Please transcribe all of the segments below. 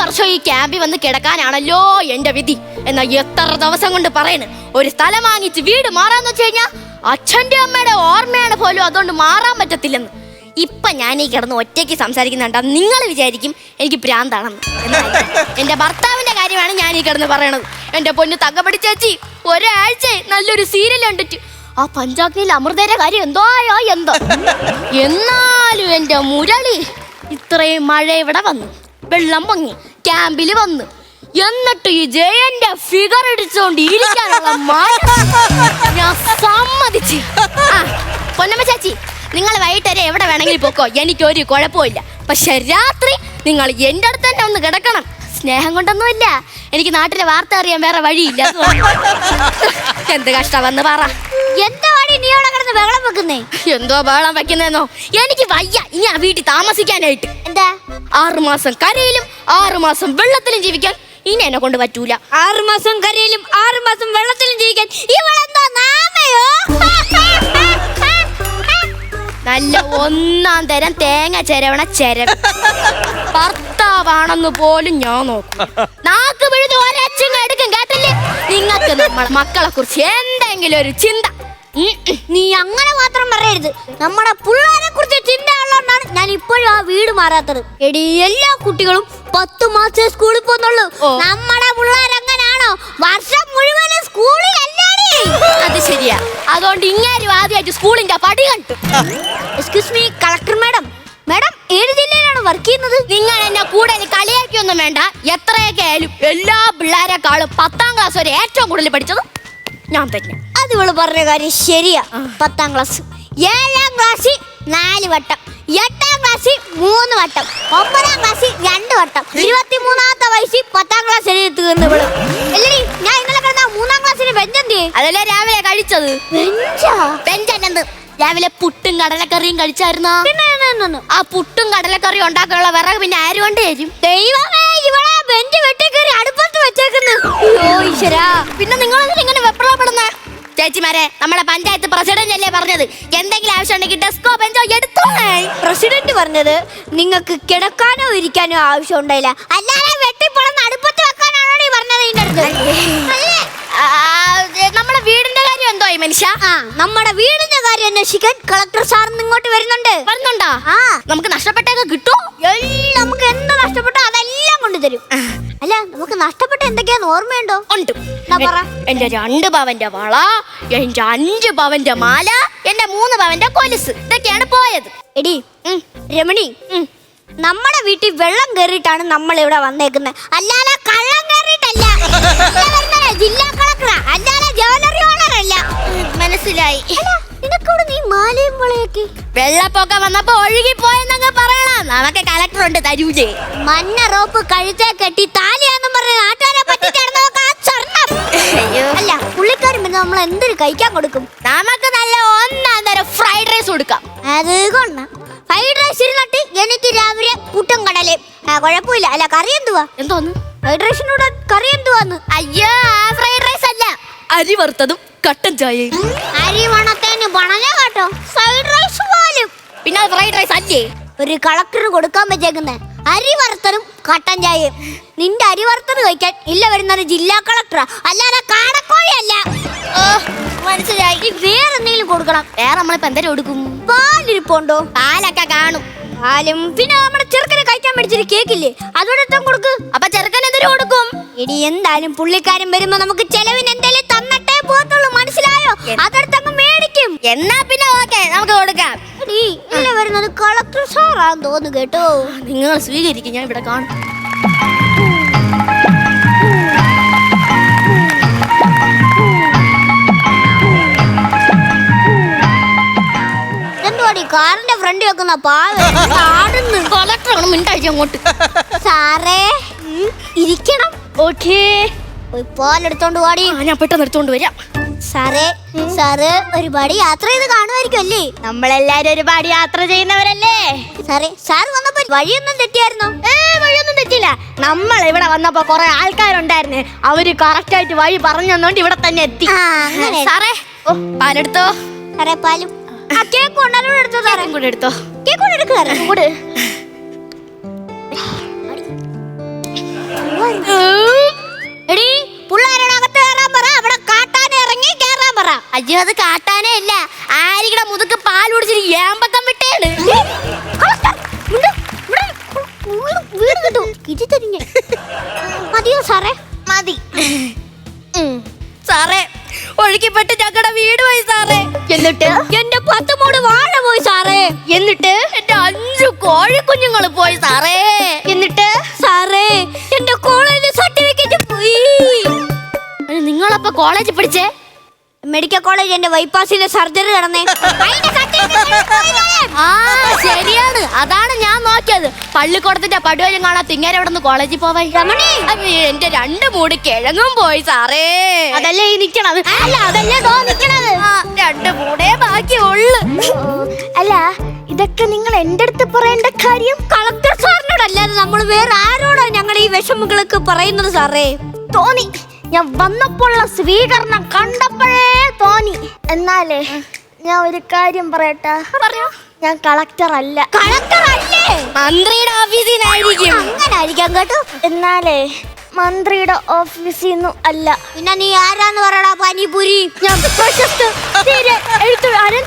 വർഷം ഈ ക്യാമ്പിൽ വന്ന് കിടക്കാനാണല്ലോ എന്റെ വിധി. എന്നാ എത്ര ദിവസം കൊണ്ട് പറയുന്നു, ഒരു സ്ഥലം വാങ്ങിച്ച് വീട് മാറാന്ന് വെച്ച് കഴിഞ്ഞാൽ അച്ഛന്റെ അമ്മയുടെ ഓർമ്മയാണ് പോലും അതുകൊണ്ട് മാറാൻ പറ്റത്തില്ലെന്ന്. ഇപ്പൊ ഞാൻ ഈ കിടന്ന് ഒറ്റയ്ക്ക് സംസാരിക്കുന്നുണ്ടാ നിങ്ങൾ വിചാരിക്കും എനിക്ക് ഭ്രാന്താണെന്ന്. എന്റെ ഭർത്താവിന്റെ കാര്യമാണ് ഞാൻ ഈ കിടന്ന് പറയണത്. എന്റെ പൊന്ന് തങ്കപ്പടി ചേച്ചി, ഒരാഴ്ച നല്ലൊരു സീരിയൽ കണ്ടിട്ട് ആ പഞ്ചാഗ്നിയിൽ അമൃതയുടെ കാര്യം എന്തോയോ എന്തോ. എന്നാലും എന്റെ മുരളി ഇത്രയും മഴ ഇവിടെ വന്നു, വെള്ളം പൊങ്ങി, ക്യാമ്പിൽ വന്ന്, എന്നിട്ട് ഈ ജയന്റെ ഫിഗർ ഇടിച്ചോണ്ട് ഇരിക്കാനുള്ള ഞാൻ സമ്മതിച്ചു. ആ പൊന്നമ്മ ചേച്ചി, നിങ്ങൾ വൈകിട്ട് വരെ എവിടെ വേണമെങ്കിലും പോക്കോ, എനിക്കൊരു കുഴപ്പമില്ല. പക്ഷെ രാത്രി നിങ്ങൾ എൻ്റെ അടുത്ത് തന്നെ ഒന്ന് കിടക്കണം. സ്നേഹം കൊണ്ടൊന്നുമില്ല, എനിക്ക് നാട്ടിലെ വാർത്ത അറിയാൻ വേറെ വഴിയില്ല. എന്ത് കഷ്ടമെന്ന് പറ. എന്താ നീ അവിടെ കിടന്ന് ബഹളം വെക്കുന്നേ? എന്തോ ബഹളം വെക്കുന്നേന്നോ, എനിക്ക് വയ്യ ഇനി ആ വീട്ടിൽ താമസിക്കാനായിട്ട്. എന്താ 6 മാസം കരയിലും 6 മാസം വെള്ളത്തിലും ജീവിക്കാൻ ഇനി എന്നെ കൊണ്ട് പറ്റൂല. 6 മാസം കരയിലും 6 മാസം വെള്ളത്തിലും ജീവിക്കാൻ ഇവളെന്താ നാമയോ? നല്ല 1-ാം തരം തേങ്ങ ചെരവണ ഭർത്താവാണെന്ന് പോലും ഞാൻ നോക്കും. നാക്ക് പിഴുത് ഒരച്ചും എടുക്കും, കേട്ടല്ലേ? നിങ്ങൾക്ക് നമ്മളെ മക്കളെ കുറിച്ച് എന്തെങ്കിലും ഒരു ചിന്ത. നീ അങ്ങനെ മാത്രം പറയരുത്. നമ്മുടെ പിള്ളേരെ കുറിച്ച് ചിന്ത ഉള്ളതുകൊണ്ടാണ് ഞാൻ ഇപ്പോഴും ആ വീട് മാറാത്തത്. എടി, എല്ലാ കുട്ടികളും 10 മാസം സ്കൂളിൽ പോകുന്നുള്ളൂ. നമ്മുടെ പിള്ളേർ അങ്ങനാണോ? വർഷം മുഴുവനും സ്കൂളിലല്ലേ? അത് ശരിയാ. അതുകൊണ്ട് ഇങ്ങാരും ആദ്യമായിട്ട് സ്കൂളിന്റെ പടി കണ്ടു. Excuse me, collector madam. Madam ഏത് ജില്ലയിലാണ് വർക്ക് ചെയ്യുന്നത്? നിങ്ങൾ എന്നെ കൂടുതൽ കളിയാക്കിയൊന്നും വേണ്ട. എത്രയൊക്കെ ആയാലും എല്ലാ പിള്ളേരെക്കാളും 10-ാം ക്ലാസ് വരെ ഏറ്റവും കൂടുതൽ പഠിച്ചത് ഞാൻ തന്നെ. അത് ഇവള് പറഞ്ഞ കാര്യം ശരിയാ. 10-ാം ക്ലാസ്, 7-ാം ക്ലാസ്സിൽ 4 വട്ടം, 8-ാം ക്ലാസ്സിൽ 3 വട്ടം, 9-ാം ക്ലാസ്സിൽ 2 വട്ടം, 23-ാമത്തെ വയസ്സിൽ 10-ാം ക്ലാസ് എഴുതി തീർന്നു ഇവള്. അല്ലേ, ഞാൻ ഇന്നലെ കിടന്ന 3-ാം ക്ലാസ്സിന് ബെഞ്ചെന്തേ? അതല്ലേ രാവിലെ കഴിച്ചത്? ബെഞ്ചല്ലെന്ന്. രാവിലെ പുട്ടും കടലക്കറിയും കഴിച്ചായിരുന്നോ? ആ പുട്ടും കടലക്കറിയും ഉണ്ടാക്കാനുള്ള വിറക് പിന്നെ ആര് കൊണ്ട് തരും? ദൈവമേ, ഇവളെ ബെഞ്ച് വെട്ടിക്കറി അടുപ്പത്ത് വെച്ചേക്കുന്നു. പിന്നെ നിങ്ങൾ ഇങ്ങനെ വെപ്രപ്പെടുന്ന ചേച്ചിമാരെ, നമ്മുടെ പഞ്ചായത്ത് പ്രസിഡന്റ് അല്ലേ പറഞ്ഞത് എന്തെങ്കിലും ആവശ്യം ഉണ്ടെങ്കിൽ ഡെസ്കോ ബെഞ്ചോ എടുത്തോളേ. പ്രസിഡന്റ് പറഞ്ഞത് നിങ്ങൾക്ക് കിടക്കാനോ ഇരിക്കാനോ ആവശ്യം ഉണ്ടായില്ല, അല്ലാതെ വെട്ടിപ്പൊളന്ന് അടുപ്പത്ത് വെക്കാനാണോ നീ പറഞ്ഞത്? ഇതിന്റെ അടുത്ത് നമ്മുടെ വീടിന്റെ കാര്യം എന്തോ മനുഷ്യ? നമ്മുടെ വീടിന്റെ കാര്യം അന്വേഷിക്കാൻ കളക്ടർ സാർ ഇങ്ങോട്ട് വരുന്നുണ്ടോ? നമുക്ക് നഷ്ടപ്പെട്ടൊക്കെ കിട്ടും. നമുക്ക് എന്ത് നഷ്ടപ്പെട്ടോ അതെല്ലാം കൊണ്ടുതരും. അല്ല, നമുക്ക് നഷ്ടപ്പെട്ട എന്തൊക്കെയാന്ന് ഓർമ്മയുണ്ടോ? ഉണ്ട്. പറ. എന്റെ 2 പവന്റെ വള, എന്റെ 5 പവന്റെ മാല, എന്റെ 3 പവന്റെ കൊലുസ്, ഇതൊക്കെയാണ് പോയത്. എടി രമണി, നമ്മുടെ വീട്ടിൽ വെള്ളം കയറിയിട്ടാണ് നമ്മൾ ഇവിടെ വന്നേക്കുന്നത്, അല്ലാതെ കള്ളം കയറിയിട്ടല്ല. ജില്ലാ കളക്ടറാ, അല്ലാതെ ജ്വല്ലറി ഓണറല്ല. മനസ്സിലായി. നിനക്കൂടെ നീ മാലയും വളയൊക്കെ വെള്ളപ്പൊക്കം വന്നപ്പോ ഒഴുകി പോയെന്നങ്ങ് പറയണം. നമുക്ക് കളക്ടർ ഉണ്ട്, തരൂലേ? മഞ്ഞ റോപ്പ് കഴുത്തേ കെട്ടി താലിയാന്നും പറഞ്ഞ് നാട്ടുകാരെ പറ്റിച്ചേർന്നതൊക്കെ ആ സ്വർണ്ണം. അല്ല, പുള്ളിക്കാരൻ പിന്നെ നമ്മൾ എന്തൊരു കഴിക്കാൻ കൊടുക്കും? നമുക്ക് നല്ല 1-ാം തരം ഫ്രൈഡ് റൈസ് കൊടുക്കാം. അത് കൊള്ളാം. ഫ്രൈഡ് റൈസ് ഇരുന്നിട്ട് എനിക്ക് രാവിലെ പുട്ടും കടലയും. കുഴപ്പമില്ല. അല്ല, കറി എന്തുവാ? എന്തോന്ന്? ഫ്രൈഡ് റൈസിനോട് കറി എന്തുവാന്ന്? അയ്യോ, ഫ്രൈഡ് റൈസ് അല്ല, അരി വറുത്തതും കട്ടൻ ചായയും. അരി വണത്തേന് പണഞ്ഞ കേട്ടോ, ഫ്രൈഡ് റൈസ് പോലും. പിന്നെ അത് ഫ്രൈഡ് റൈസ് അല്ലേ? ഒരു കളക്ടർ കൊടുക്കാൻ പറ്റേക്കുന്ന അരി വറുത്തതും കട്ടൻ ചായയും. നിന്റെ അരി വറുത്തത് കഴിക്കാൻ ഇല്ല വരുന്നത് ജില്ലാ കളക്ടറാ, അല്ലാതെ കാടക്കോഴിയല്ല. മനസ്സിലായി. വേറെ എന്തെങ്കിലും കൊടുക്കണം. വേറെ നമ്മളിപ്പോ എന്തെങ്കിലും കൊടുക്കും? പാലിരിപ്പുണ്ടോ? പാലൊക്കെ കാണും. പാലും പിന്നെ നമ്മുടെ ചെറുക്കനെ കഴിക്കാൻ മേടിച്ചൊരു കേക്കില്ലേ, അതോടൊപ്പം കൊടുക്ക്. അപ്പൊ ചെറുക്കൻ എന്തൊരു കൊടുക്കും? ഇനി എന്തായാലും പുള്ളിക്കാരൻ വരുമ്പോ നമുക്ക് ചെലവിന് എന്തെങ്കിലും തന്നിട്ടേ പോകത്തുള്ളൂ, മനസ്സിലായോ? അതെടുത്തങ്ങ് മേടിക്കും. എന്നാ പിന്നെ ഓക്കെ, നമുക്ക് കൊടുക്കാം. ഇല്ല വരുന്നത് കളക്ടർ സാറാന്ന് തോന്നുന്നു കേട്ടോ. നിങ്ങൾ സ്വീകരിക്കും, ഞാൻ ഇവിടെ കാണും. കാറിന്റെ ഫ്രണ്ട് വെക്കുന്ന പാടുന്നു. കളക്ടറാണ് മിണ്ടാഴ്ച അങ്ങോട്ട്. സാറേ ഇരിക്കണം. ഓക്കേ, പാലെടുത്തോണ്ട് പാടി. ഞാൻ പെട്ടെന്ന് എടുത്തോണ്ട് വരാം. സാറ് ഒരുപാട് യാത്ര ചെയ്ത് കാണുമായിരിക്കും അല്ലേ? നമ്മളെല്ലാരും ഒരുപാട് യാത്ര ചെയ്യുന്നവരല്ലേ സാറ് വന്നപ്പോ വഴിയൊന്നും തെറ്റിയായിരുന്നോ? വഴിയൊന്നും തെറ്റില്ല. നമ്മൾ ഇവിടെ വന്നപ്പോ കൊറേ ആൾക്കാരുണ്ടായിരുന്നേ, അവര് കറക്റ്റ് ആയിട്ട് വഴി പറഞ്ഞു തന്നോണ്ട് ഇവിടെ തന്നെ എത്തി. സാറേ, പാലെടുത്തോ? സാറേ പാലും കേക്ക് കൊണ്ടാലും എടുത്തോ? സാറേ കൂടെ എടുത്തോ. കേക്ക് കൊണ്ട് എടുക്കുക. അയ്യോ അത് കാട്ടാനേ അല്ല, ആരിയുടെ മുതുക്ക് പാൽ കുടിച്ചിട്ട് ഏമ്പക്കം വിട്ടേണ്. വീട് കിട്ടും കിട്ടിത്തരിഞ്ഞ മതിയോ സാറേ? മതി സാറേ, ഒഴുക്കിപ്പെട്ട് ഞങ്ങളുടെ വീട് പോയി സാറേ. എന്നിട്ട് എന്റെ 10 മൂട് വാഴ പോയി സാറേ. എന്നിട്ട് എന്റെ 5 കോഴിക്കുഞ്ഞുങ്ങൾ പോയി സാറേ. എന്നിട്ട് സാറേ എന്റെ കോളേജ് സർട്ടിഫിക്കറ്റ് പോയി. നിങ്ങളപ്പോ കോളേജിൽ പഠിച്ചേ? മെഡിക്കൽ കോളേജ് എന്റെ ബൈപ്പാസിന്റെ സർജറി നടന്നേ. ആ ശരിയാണ്, അതാണ് ഞാൻ നോക്കിയത്. പള്ളിക്കൂടത്തിന്റെ പടുവരും കാണാത്ത ഇങ്ങനെ ഇവിടെ നിന്ന് കോളേജിൽ പോവായി. രമണി, എന്റെ 2 മൂട് കിഴങ്ങും പോയി സാറേ. അതല്ലേ ഈ നിക്കണത്? അല്ല അതല്ലേ നിക്കണത്. 2 മൂടേ ബാക്കിയുള്ളു. അല്ല ഇതൊക്കെ നിങ്ങൾ എന്റെ അടുത്ത് പറയേണ്ട കാര്യം കളക്ടർ സാറിനോടല്ലാതെ നമ്മൾ വേറെ ആരോടാ ഞങ്ങൾ ഈ വിഷമങ്ങളൊക്കെ പറയുന്നത് സാറേ? തോന്നി, ഞാൻ വന്നപ്പോഴുള്ള സ്വീകരണം കണ്ടപ്പോഴേ തോന്നി. എന്നാലേ ഞാൻ ഒരു കാര്യം പറയട്ടെ. പറയൂ. ഞാൻ കളക്ടർ അല്ല. കളക്ടർ അല്ലേ? മന്ത്രിയുടെ ഓഫീസിനായിരിക്കും. അങ്ങനെ ആയിരിക്കാം കേട്ടോ. എന്നാലേ മന്ത്രിയുടെ ഓഫീസിൽ നിന്നും അല്ല. പിന്നെ നീ ആരാന്ന് പറയടാ പാനിപൂരി? ഞാൻ പ്രശസ്ത എഴുത്തുകാരൻ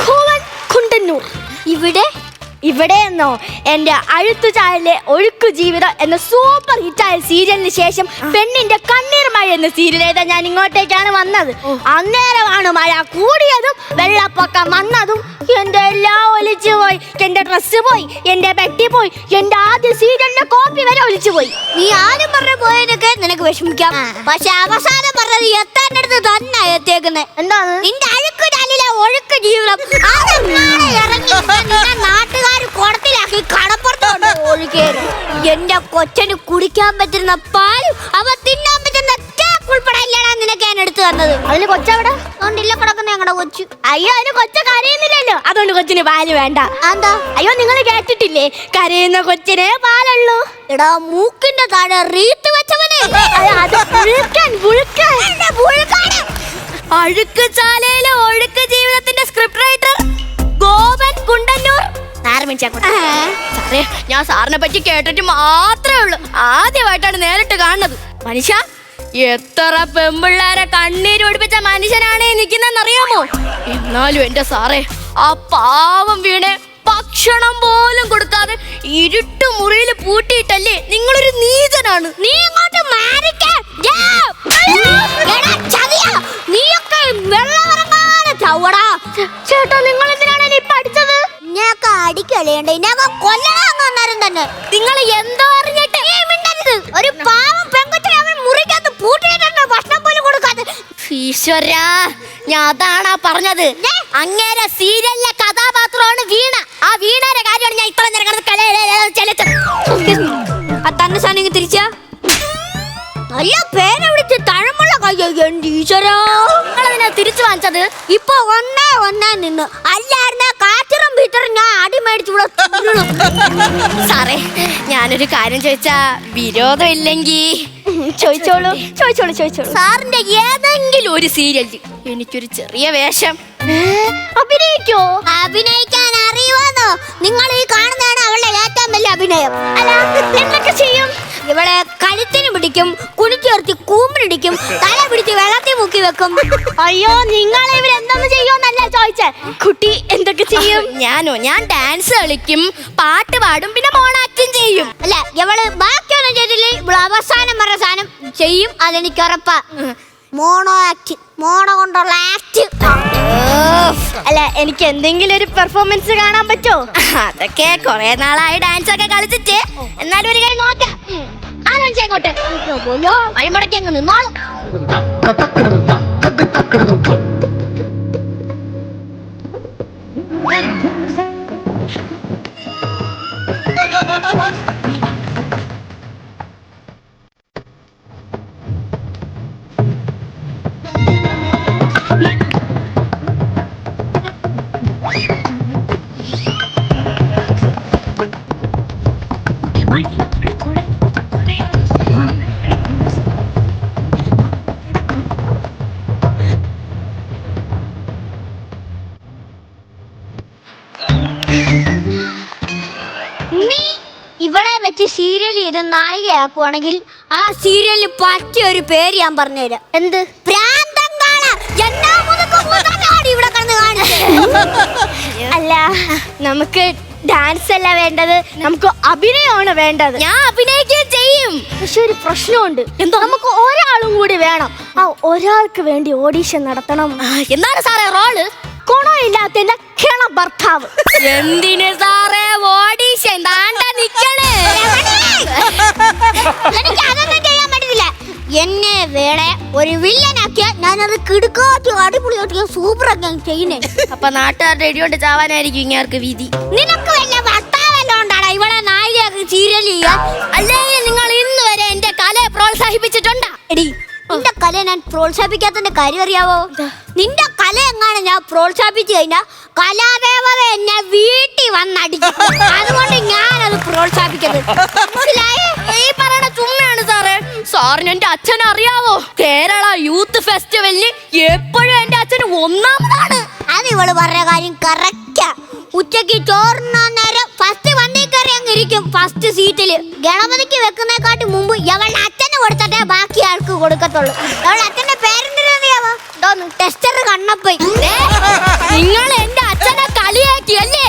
കോവൻ കുണ്ടന്നൂർ. ഇവിടെ എന്നോ എന്റെ അഴുത്തുചാലിലെ ഒഴുക്കു ജീവിതം എന്ന സൂപ്പർ ഹിറ്റായ സീരിയലിന് ശേഷം പെണ്ണിന്റെ കണ്ണീർ മഴ എന്ന സീരിയൽ എഴുതാൻ ഞാൻ ഇങ്ങോട്ടേക്കാണ് വന്നത്. അന്നേരമാണ് മഴ കൂടിയതും വെള്ളപ്പൊക്കം വന്നതും. എന്റെ എല്ലാം ഒലിച്ചു പോയി. എന്റെ ഡ്രസ്സ് പോയി, എന്റെ പെട്ടി പോയി, എന്റെ ആദ്യ സീരിയലിന്റെ കോപ്പി വരെ ഒലിച്ചു പോയി. നീ ആദ്യം പറഞ്ഞ പോയതൊക്കെ നിനക്ക് വിഷമിക്കാം, പക്ഷെ അവസാനം പറഞ്ഞത് എത്താൻ്റെ അടുത്ത് തന്നെ എത്തിയേക്കുന്നത്. എന്താണ്? നിന്റെ അഴുക്കുചാലിലെ ഒഴുക്ക് ജീവിതം നാട്ടുകാർ കുടത്തിലാക്കി കടപ്പുറത്തോണ്ട് ഒഴുകിയത്. എന്റെ കൊച്ചന് കുടിക്കാൻ പറ്റുന്ന പാലും അവ തിന്നാൻ പറ്റുന്ന കേക്ക് ഉൾപ്പെടെ ഇല്ലടാ നിനക്ക് ഞാൻ എടുത്തു തന്നത്. അതിന് കൊച്ചവിടെ അതുകൊണ്ടില്ല കിടക്കുന്ന ഞങ്ങളുടെ കൊച്ചു. അയ്യോ അതിന് കൊച്ച കരയുന്നില്ലല്ലോ, അതുകൊണ്ട് കൊച്ചിന് പാല് വേണ്ട. എന്താ? അയ്യോ നിങ്ങൾ കേട്ടിട്ടില്ലേ, കരയുന്ന കൊച്ചിനെ പാലുള്ളൂ. എടാ മൂക്കിന്റെ താഴെ റീത്ത് വെച്ചവനെ അഴുക്കുചാലയിലെ ഒഴുക്ക് ജീവിതത്തിന്റെ സ്ക്രിപ്റ്റ് റൈറ്റർ ഗോവൻ കുണ്ടന്നൂർ. സാറേ, ഞാൻ സാറിനെ പറ്റി കേട്ടിട്ട് മാത്രമേ ഉള്ളൂ, ആദ്യമായിട്ടാണ് നേരിട്ട് കാണുന്നത്. മനുഷ്യ, എത്ര പെമ്പിള്ളാരെ കണ്ണീര് ഒടിപ്പിച്ച മനുഷ്യനാണ് നിൽക്കുന്നറിയാമോ? എന്നാലും എന്റെ സാറേ, ആ പാവം വീണെ ഭക്ഷണം പോലും കൊടുക്കാതെ ഇരുട്ടു മുറിയിൽ പൂട്ടിയിട്ടല്ലേ നിങ്ങളൊരു നീചനാണ്. നീ അങ്ങോട്ട് മാറിക്കേ. ചേട്ടാ നിങ്ങൾ എന്തിനാണ് എന്നെ പഠിച്ചത്? ഞാനൊക്കെ അടിക്കളിയുണ്ട്, കൊല്ലണം തന്നെ. നിങ്ങൾ എന്തോ അറിഞ്ഞിട്ട് ഒരു പാവം പെൺകുട്ടിയെ അവൻ മുറിക്കകത്ത് പൂട്ടിയിട്ടുണ്ട്, ഭക്ഷണം പോലും കൊടുക്കാതെ. ഈശ്വരാ, ഞാൻ അതാണാ പറഞ്ഞത്. അങ്ങേരെ സീരിയലിലെ കഥാപാത്രമാണ് വീണ. ആ വീണയുടെ കാര്യമാണ് ഞാൻ ഇത്ര നേരം തന്നെ സാധനം തിരിച്ചാ നല്ല പേരെ വിളിച്ച് തഴമുള്ള കയ്യെന്റെ ഈശ്വരാ. നിങ്ങളതിനാ തിരിച്ചു വാങ്ങിച്ചത്? ഇപ്പൊ ഒന്നേ നിന്ന് അല്ലായിരുന്ന കാറ്ററും ഭീറ്ററും ഞാൻ അടി മേടിച്ചു. സാറേ, ഞാനൊരു കാര്യം ചോദിച്ചാ വിരോധം ഇല്ലെങ്കിൽ? ചോദിച്ചോളൂ. സാറിന്റെ ഏതെങ്കിലും ഒരു സീരിയലിൽ എനിക്കൊരു ചെറിയ വേഷം അഭിനയിക്കോ? അഭിനയിക്കാൻ അറിയുവാന്നോ? നിങ്ങൾ ഈ കാണുന്നതാണ് അവളുടെ ഏറ്റവും വലിയ അഭിനയം. അല്ല എന്തൊക്കെ ചെയ്യും? ഇവളെ കഴുത്തിന് പിടിക്കും, കുളിച്ചേർത്തി കൂമ്പിടിക്കും, തല പിടിച്ച് വെള്ളത്തിൽ മുക്കി വെക്കും. അയ്യോ, നിങ്ങൾ ഇവരെന്തൊന്നും ചെയ്യുമെന്നല്ല ചോദിച്ചേ. കുട്ടി എന്തൊക്കെ ചെയ്യും? ഞാൻ ഡാൻസ് കളിക്കും, പാട്ട് പാടും, പിന്നെ മോണാക്റ്റും ചെയ്യും. അല്ല ഇവള് ബാക്കിയൊന്നും ചെയ്തില്ലേ, ഇവള് അവസാനം പറഞ്ഞ സാധനം ചെയ്യും, അതെനിക്ക് ഉറപ്പാ. മോണോ ആക്ട്, മോണോ കൊണ്ടുള്ള ആക്ട്. അല്ല എനിക്ക് എന്തെങ്കിലും ഒരു പെർഫോമൻസ് കാണാൻ പറ്റുമോ? അതൊക്കെ കൊറേ നാളായി ഡാൻസ് ഒക്കെ കളിച്ചിട്ട്. എന്നാലും ഒരു കാര്യം നോക്കാം. അങ്ങോട്ട് വഴിമുടക്കി അങ്ങ് നിന്നോളും. ഇവിടെ വെച്ച് സീരിയൽ ചെയ്ത് നായികയാക്കുവാണെങ്കിൽ ആ സീരിയലിന് പറ്റിയ ഒരു പേര് ഞാൻ പറഞ്ഞുതരാം. എന്ത്? പ്രാന്തങ്കാള. എന്നാ മുതുക്ക് ഒന്ന് കാണിച്ചേ. അല്ല, നമുക്ക് ഡാൻസ് അല്ല വേണ്ടത്, നമുക്ക് അഭിനയമാണ് വേണ്ടത്. ഞാൻ അഭിനയിക്കുകയും ചെയ്യും. പക്ഷെ ഒരു പ്രശ്നമുണ്ട്. എന്തോ? നമുക്ക് ഒരാളും കൂടി വേണം. ആ ഒരാൾക്ക് വേണ്ടി ഓഡീഷൻ നടത്തണം. എന്താണ് സാറേ റോള്? ഗുണമില്ലാത്തതിന്റെ ക്ഷണ ഭർത്താവ്. എന്തിന് സാറേ ഓഡീഷൻ? താണ്ട നിക്കണേ. എനിക്ക് അതൊന്നും ചെയ്യാൻ പറ്റത്തില്ല. എന്നെ വേണേ ഒരു വില്ലനാക്കിയാൽ ഞാനത് കിടുക്കാട്ടി അടിപൊളിയാട്ടി സൂപ്പറാക്കി ചെയ്യുന്നേ. അപ്പൊ നാട്ടുകാരുടെ ഇടികൊണ്ട് ചാവാനായിരിക്കും ഇങ്ങേർക്ക് വിധി. നിനക്ക് വല്ല ഭർത്താവല്ലോ ഉണ്ടാടാ ഇവിടെ നായികയാക്കി സീരിയൽ ചെയ്യാൻ? അല്ലെങ്കിൽ നിങ്ങൾ ഇന്ന് വരെ എന്റെ കലയെ പ്രോത്സാഹിപ്പിച്ചിട്ടുണ്ടാ? എടി, നിന്റെ കല ഞാൻ പ്രോത്സാഹിപ്പിക്കാത്തതിന്റെ കാര്യം അറിയാവോ? നിന്റെ കല എങ്ങാണ് ഞാൻ പ്രോത്സാഹിപ്പിച്ചു കഴിഞ്ഞാ കലാദേവത എന്നെ വീട്ടിൽ വന്നടിക്കും. അതുകൊണ്ട് ഞാനത് പ്രോത്സാഹിപ്പിക്കരുത്. മനസ്സിലായേ? ഈ പറയണ ചുമ്മയാണ് സാറേ. സാറിന് എന്റെ അച്ഛൻ അറിയാവോ? കേരള യൂത്ത് ഫെസ്റ്റിവലിന് എപ്പോഴും എന്റെ അച്ഛൻ ഒന്നാമതാണ്. അത് ഇവള് പറഞ്ഞ കാര്യം കറക്റ്റാ. ഉച്ചക്ക് ചോറിനാ നേരം ഫസ്റ്റ് വണ്ടി കയറി അങ്ങ് ഇരിക്കും ഫസ്റ്റ് സീറ്റില്. ഗണപതിക്ക് വെക്കുന്നേക്കാട്ടി മുമ്പ് അവളുടെ അച്ഛന് കൊടുത്തിട്ടേ ബാക്കി ആൾക്ക് കൊടുക്കത്തുള്ളൂ. അവളുടെ അച്ഛന്റെ പേരെന്തിനാവോ? ടെസ്റ്റർ കണ്ണപ്പോയി. നിങ്ങൾ എന്റെ അച്ഛനെ കളിയാക്കി അല്ലേ?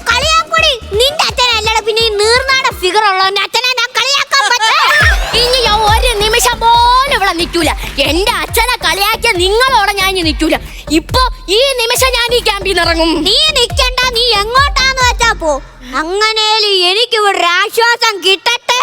കളിയാക്കൂടി. നിന്റെ അച്ഛനല്ലട പിന്നെ ഈ നീർനാട ഫിഗർ ഉള്ളവന്റെ അച്ഛനെ ഞാൻ കളിയാക്കാൻ പറ്റും. ഇനി ഞാൻ ഒരു നിമിഷം പോലും ഇവിടെ നിൽക്കൂല. എന്റെ അച്ഛനെ കളിയാക്കിയ നിങ്ങളോടെ ഞാൻ ഇനി നിൽക്കൂല. ഇപ്പൊ ഈ നിമിഷം ഞാൻ ഈ ക്യാമ്പിൽ നിന്ന് ഇറങ്ങും. നീ നിക്കണ്ട, നീ എങ്ങോട്ടാന്ന് വെച്ചാ പോ. അങ്ങനേലും എനിക്ക് ഇവിടെ ആശ്വാസം കിട്ടട്ടെ.